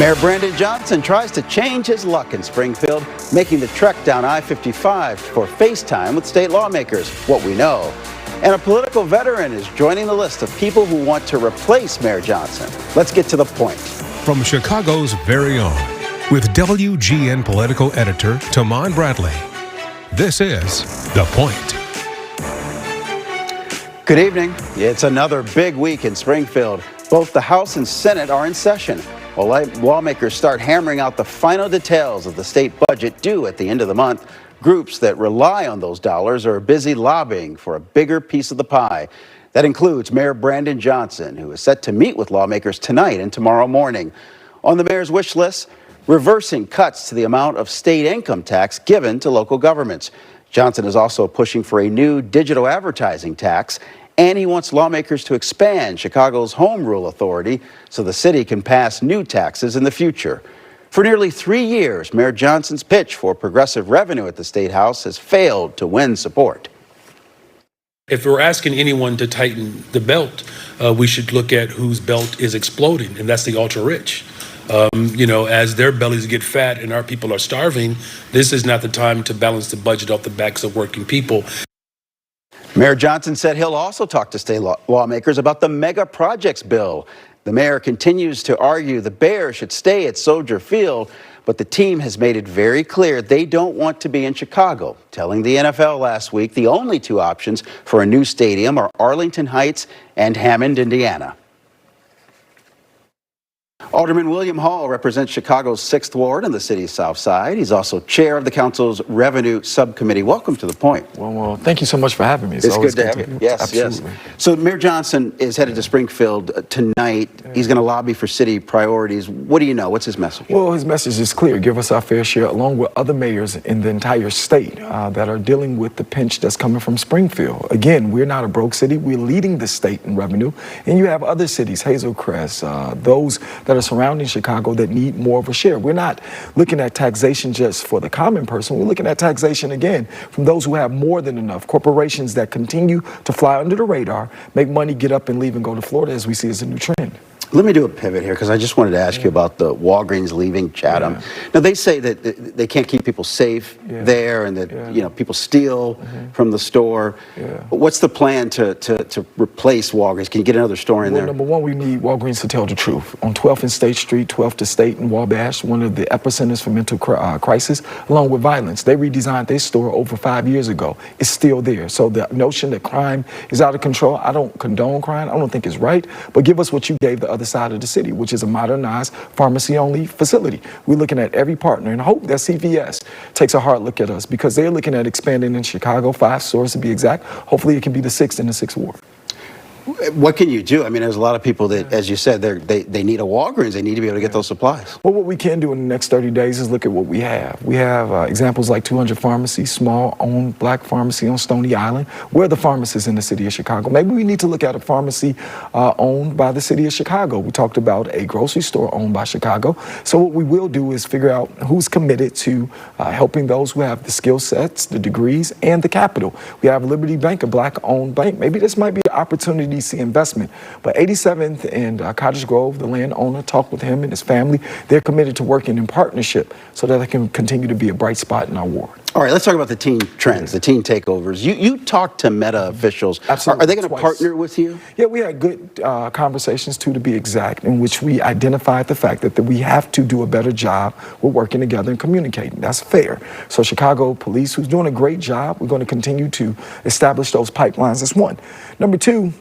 Mayor Brandon Johnson tries to change his luck in Springfield, making the trek down I-55 for FaceTime with state lawmakers, what we know. And a political veteran is joining the list of people who want to replace Mayor Johnson. Let's get to the point. From Chicago's very own, with WGN political editor Tamon Bradley, this is The Point. Good evening. It's another big week in Springfield. Both the House and Senate are in session, while lawmakers start hammering out the final details of the state budget due at the end of the month. Groups that rely on those dollars are busy lobbying for a bigger piece of the pie. That includes Mayor Brandon Johnson, who is set to meet with lawmakers tonight and tomorrow morning. On the mayor's wish list, reversing cuts to the amount of state income tax given to local governments. Johnson is also pushing for a new digital advertising tax, and he wants lawmakers to expand Chicago's home rule authority so the city can pass new taxes in the future. For nearly 3 years, Mayor Johnson's pitch for progressive revenue at the State House has failed to win support. If we're asking anyone to tighten the belt, we should look at whose belt is exploding, and that's the ultra-rich. As their bellies get fat and our people are starving, this is not the time to balance the budget off the backs of working people. Mayor Johnson said he'll also talk to state lawmakers about the mega projects bill. The mayor continues to argue the Bears should stay at Soldier Field, but the team has made it very clear they don't want to be in Chicago, telling the NFL last week the only two options for a new stadium are Arlington Heights and Hammond, Indiana. Alderman William Hall represents Chicago's 6th Ward in the city's South Side. He's also chair of the council's Revenue Subcommittee. Welcome to The Point. Well, thank you so much for having me. It's good to have you. Yes, absolutely. Yes. So Mayor Johnson is headed to Springfield tonight. He's going to lobby for city priorities. What do you know? What's his message? Well, his message is clear. Give us our fair share, along with other mayors in the entire state that are dealing with the pinch that's coming from Springfield. Again, we're not a broke city. We're leading the state in revenue. And you have other cities, Hazel Crest, those that are surrounding Chicago that need more of a share. We're not looking at taxation just for the common person. We're looking at taxation, again, from those who have more than enough. Corporations that continue to fly under the radar, make money, get up and leave and go to Florida, as we see as a new trend. Let me do a pivot here, because I just wanted to ask you about the Walgreens leaving Chatham. Now, they say that they can't keep people safe there, and that people steal from the store. What's the plan to replace Walgreens? Can you get another store in there? Number one, we need Walgreens to tell the truth. On 12th and State Street, 12th to State and Wabash, one of the epicenters for mental crisis, along with violence. They redesigned their store over 5 years ago. It's still there. So the notion that crime is out of control, I don't condone crime. I don't think it's right. But give us what you gave the other side of the city, which is a modernized pharmacy-only facility. We're looking at every partner and hope that CVS takes a hard look at us, because they're looking at expanding in Chicago, 5 stores to be exact. Hopefully it can be the 6th in the 6th Ward. What can you do? I mean, there's a lot of people that, as you said, they need a Walgreens. They need to be able to get those supplies. Well, what we can do in the next 30 days is look at what we have. We have examples like 200 Pharmacy, small owned black pharmacy on Stony Island. We're the pharmacists in the city of Chicago. Maybe we need to look at a pharmacy owned by the city of Chicago. We talked about a grocery store owned by Chicago. So what we will do is figure out who's committed to helping those who have the skill sets, the degrees, and the capital. We have Liberty Bank, a black owned bank. Maybe this might be an opportunity to see investment. But 87th and Cottage Grove, the landowner, talked with him and his family. They're committed to working in partnership so that they can continue to be a bright spot in our ward. All right, let's talk about the teen trends, the teen takeovers. You talked to Meta officials. Absolutely. Are they going to partner with you? Yeah, we had good conversations, too, to be exact, in which we identified the fact that we have to do a better job with working together and communicating. That's fair. So Chicago Police, who's doing a great job, we're going to continue to establish those pipelines. That's one. Number two,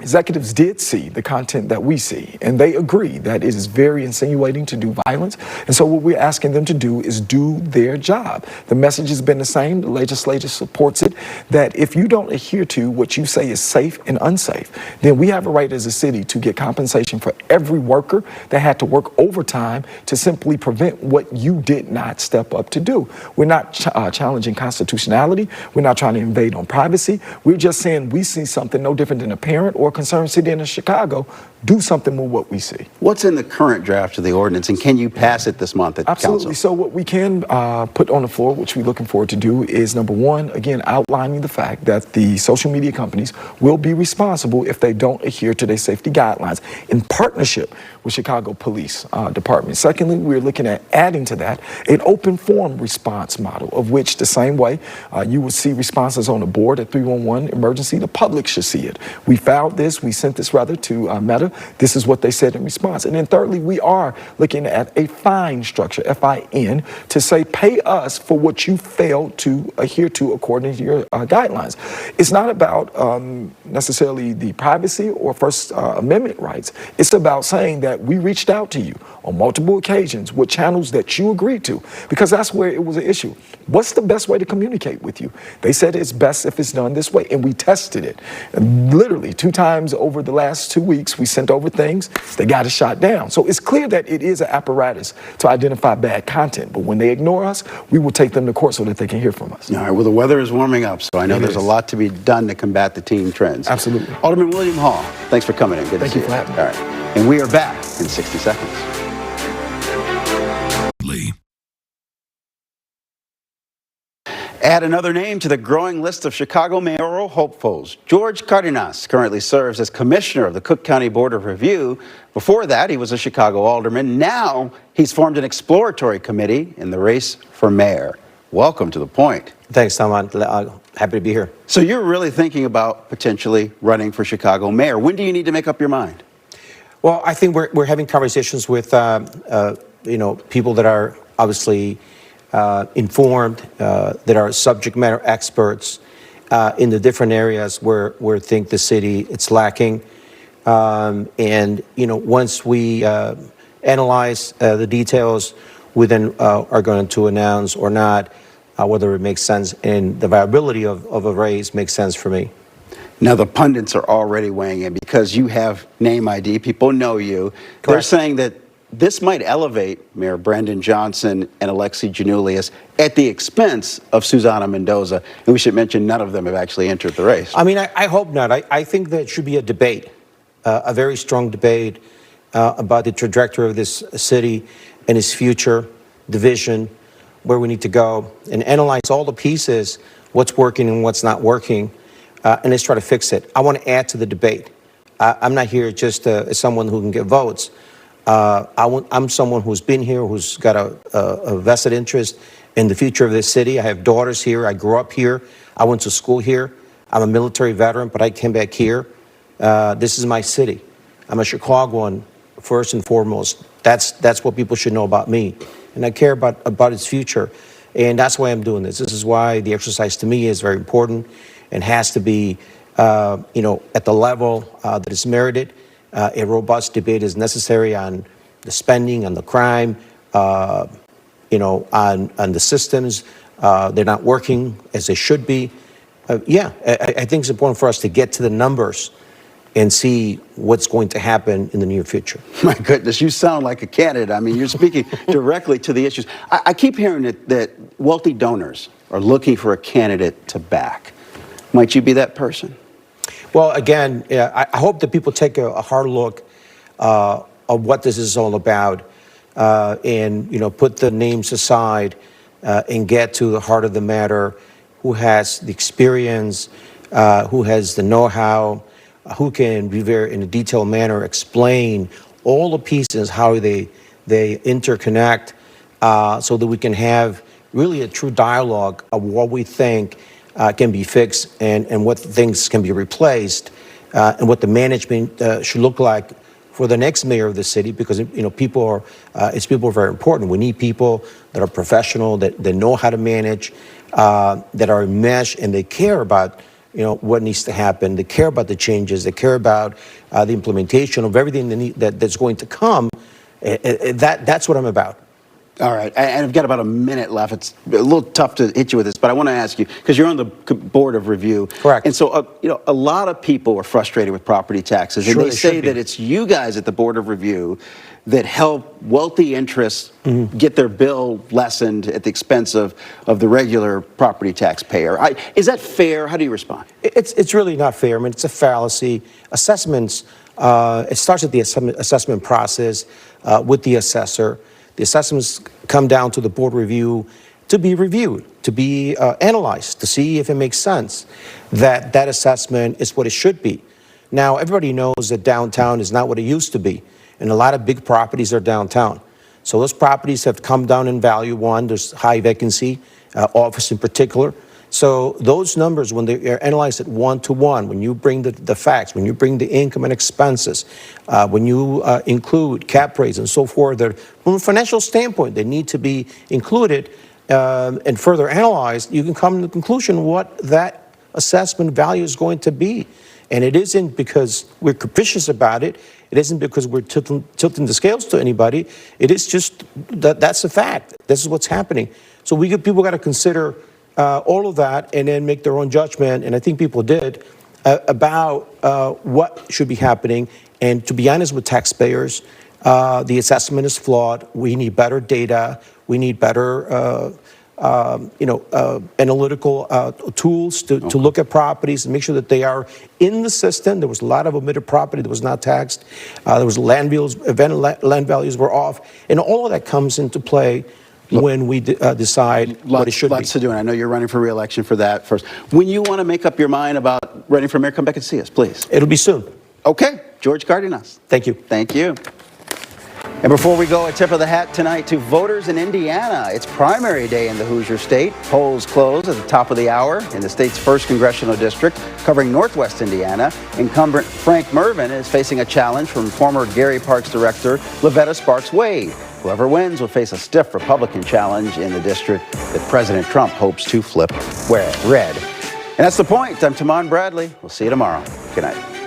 executives did see the content that we see, and they agree that it is very insinuating to do violence. And so what we're asking them to do is do their job. The message has been the same. The legislature supports it, that if you don't adhere to what you say is safe and unsafe, then we have a right as a city to get compensation for every worker that had to work overtime to simply prevent what you did not step up to do. We're not challenging constitutionality. We're not trying to invade on privacy. We're just saying we see something no different than a parent or concerned citizen in Chicago do something with what we see. What's in the current draft of the ordinance, and can you pass it this month at Absolutely. council? So what we can put on the floor, which we're looking forward to do, is number one, again, outlining the fact that the social media companies will be responsible if they don't adhere to their safety guidelines in partnership with Chicago Police Department. Secondly, we're looking at adding to that an open forum response model, of which the same way you would see responses on the board at 311 emergency, the public should see it. We filed this, we sent this rather to Meta. This is what they said in response. And then thirdly, we are looking at a fine structure, FIN, to say pay us for what you failed to adhere to according to your guidelines. It's not about necessarily the privacy or First Amendment rights. It's about saying that we reached out to you on multiple occasions with channels that you agreed to, because that's where it was an issue. What's the best way to communicate with you? They said it's best if it's done this way, and we tested it. And literally 2 times over the last 2 weeks, we sent over things, they got it shot down. So it's clear that it is an apparatus to identify bad content, but when they ignore us, we will take them to court so that they can hear from us. All right, well, the weather is warming up, so I know there's a lot to be done to combat the teen trends. Absolutely. Alderman William Hall, thanks for coming in. Good Thank to you see for having me. All right, and we are back in 60 seconds. Add another name to the growing list of Chicago mayoral hopefuls. George Cardenas currently serves as commissioner of the Cook County Board of Review. Before that, he was a Chicago alderman. Now, he's formed an exploratory committee in the race for mayor. Welcome to The Point. Thanks, Tom. I'm happy to be here. So you're really thinking about potentially running for Chicago mayor. When do you need to make up your mind? Well, I think we're having conversations with people that are obviously informed, that are subject matter experts in the different areas where we think the city it's lacking. And once we analyze the details, we then are going to announce or not whether it makes sense, and the viability of a race makes sense for me. Now, the pundits are already weighing in because you have name ID. People know you. Correct. They're saying that this might elevate Mayor Brendan Johnson and Alexi Janulius at the expense of Susana Mendoza. And we should mention none of them have actually entered the race. I mean, I hope not. I think there should be a debate, a very strong debate about the trajectory of this city and its future, the vision, where we need to go, and analyze all the pieces, what's working and what's not working, and let's try to fix it. I want to add to the debate. I'm not here just as someone who can get votes. I'm someone who's been here, who's got a vested interest in the future of this city. I have daughters here. I grew up here. I went to school here. I'm a military veteran, but I came back here. This is my city. I'm a Chicagoan, first and foremost. That's what people should know about me. And I care about its future. And that's why I'm doing this. This is why the exercise to me is very important and has to be, at the level that is merited. A robust debate is necessary on the spending, on the crime, on the systems. They're not working as they should be. I think it's important for us to get to the numbers and see what's going to happen in the near future. My goodness, you sound like a candidate. I mean, you're speaking directly to the issues. I keep hearing that wealthy donors are looking for a candidate to back. Might you be that person? Well, again, I hope that people take a hard look of what this is all about, and put the names aside and get to the heart of the matter. Who has the experience? Who has the know-how? Who can be in a detailed manner explain all the pieces, how they interconnect, so that we can have really a true dialogue of what we think can be fixed and what things can be replaced, and what the management should look like for the next mayor of the city, because people are very important. We need people that are professional, that know how to manage, that are enmeshed, and they care about what needs to happen. They care about the changes. They care about the implementation of everything that's going to come. That's what I'm about. All right, and I've got about a minute left. It's a little tough to hit you with this, but I want to ask you, because you're on the Board of Review. Correct. And so, a lot of people are frustrated with property taxes, and they say that it's you guys at the Board of Review that help wealthy interests get their bill lessened at the expense of the regular property taxpayer. Is that fair? How do you respond? It's really not fair. I mean, it's a fallacy. Assessments It starts at the assessment process with the assessor. The assessments come down to the board review to be reviewed, to be analyzed, to see if it makes sense that that assessment is what it should be. Now, everybody knows that downtown is not what it used to be, and a lot of big properties are downtown. So those properties have come down in value. One, there's high vacancy, office in particular. So those numbers, when they are analyzed at 1-to-1, when you bring the facts, when you bring the income and expenses, when you include cap rates and so forth, from a financial standpoint, they need to be included and further analyzed, you can come to the conclusion what that assessment value is going to be. And it isn't because we're capricious about it. It isn't because we're tilting the scales to anybody. It is just that's a fact. This is what's happening. So people got to consider all of that and then make their own judgment. And I think people did about what should be happening. And to be honest with taxpayers, the assessment is flawed. We need better data. We need better analytical tools to look at properties and make sure that they are in the system. There was a lot of omitted property that was not taxed. There was land values were off. And all of that comes into play when we decide what it should be. Lots to do, and I know you're running for re-election for that first. When you want to make up your mind about running for mayor, come back and see us, please. It'll be soon. Okay, George Cardenas. Thank you. Thank you. And before we go, a tip of the hat tonight to voters in Indiana. It's primary day in the Hoosier State. Polls close at the top of the hour in the state's first congressional district, covering northwest Indiana. Incumbent Frank Mervin is facing a challenge from former Gary Parks director Lavetta Sparks Wade. Whoever wins will face a stiff Republican challenge in the district that President Trump hopes to flip red. And that's The Point. I'm Tamon Bradley. We'll see you tomorrow. Good night.